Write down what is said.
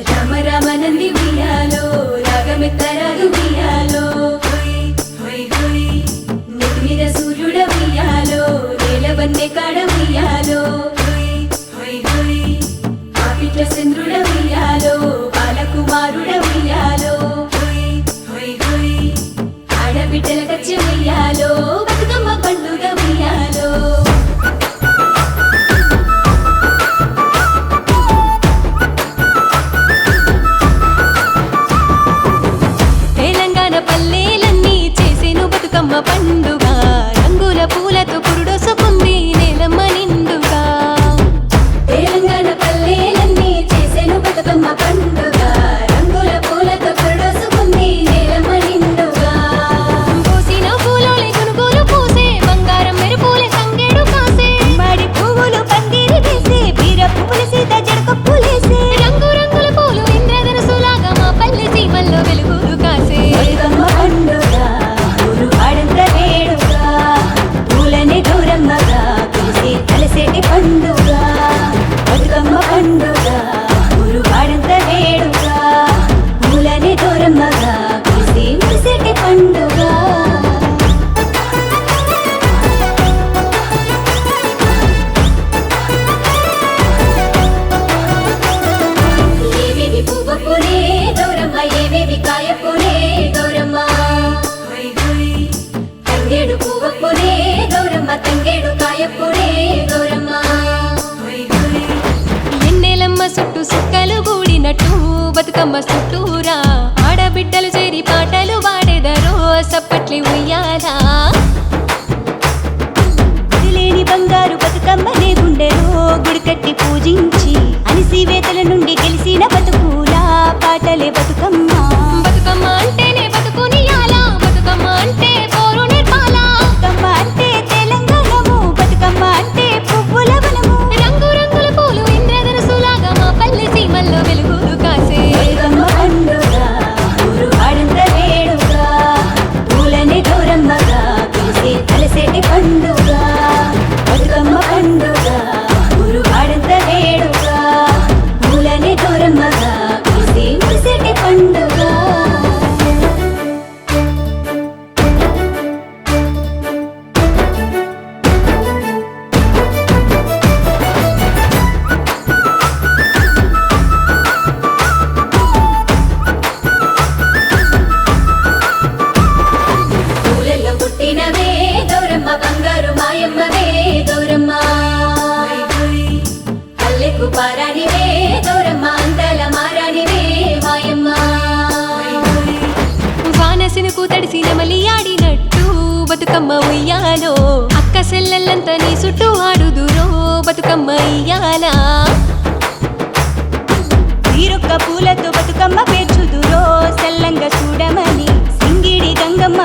రామ రామ నంది ఉయ్యాలో రాగమెత్తరాదు ఉయ్యాలో నెత్తి మీద సూర్యుడ ఉయ్యాలో నేలవన్నె కాడ ఉయ్యాలో ఆపిట్ల చంద్రుడ ఉయ్యాలో బాలకుమారుడ ఉయ్యాలో ఆడబిడ్డల కచ్చి ఉయ్యాలో బతుకమ్మ పండుగ ఉయ్యాలో పల్లెలన్నీ చేసేను బతుకమ్మ పండుగ రంగుల పూలతో పురుడొసుకుంది నేలమ్మ నిండుగా తెలంగాణ పల్లెలన్నీ చేసేను బతుకమ్మ పండుగ రంగుల పూలతో పురుడొసుకుంది నేలమ్మ నిండుగా పూసిన పూలోలే గునుగులు పూసే బంగారం మెరుపులే సంగేడు కాసే మాడి పువ్వులు పందిరి వేసే బీర పువ్వులు సీత జడక పూలేసే రంగు రంగుల పూలు ఇంద్రధనుసులాగా మా పల్లె సీమల్లో వెలుగులు కాసే ఎన్నెలమ్మ చుట్టూ సుక్కలు గూడినట్టు బతుకమ్మ చుట్టూరా ఆడబిడ్డలు చేరి పాటలు పాడేదరో సప్పట్లి ఉయ్యాలా లేని బంగారు బతుకమ్మనే గుండెలో గుడికట్టి పూజించి అనిసివేతల నుండి గెలిసిన బతుకులా పాటలే బతుకమ్మ బతుకమ్మ అంటేనే బతుకునియాలా బతుకమ్మ అంటే పోరు నేర్పాలా బతుకమ్మ అంటే తెలంగాణము బతుకమ్మ అంటే పువ్వుల వనము రంగు రంగుల పూలు ఇంద్రధనుసులాగా మా పల్లె సీమల్లో వెలుగులు కాసే బతుకమ్మ పండుగ ఊరు ఆడంత వేడుగా పూలని గౌరమ్మగా పిలిసి కలిసేటి పండుగ బతుకమ్మ పండుగ ఊరు ఆడంత వేడుగా పూలని గౌరమ్మగా పిలిసి కలిసేటి పండుగ పుట్టినవే గౌరమ్మ బంగారు మాయమ్మవే గౌరమ్మ పల్లెకు పారానివే గౌరమ్మ అందాల మారానివే మాయమ్మ వానసినుకు తడిసిన మలి ఆడినట్టు బతుకమ్మ ఉయ్యాలో అక్క సెల్లెల్లంతా నీ చుట్టూ ఆడుదురో బతుకమ్మ ఇయ్యాలా తీరొక్క పూలతో బతుకమ్మ పేర్చుదురో సెల్లంగా చూడమని సింగిడి గంగమ్మ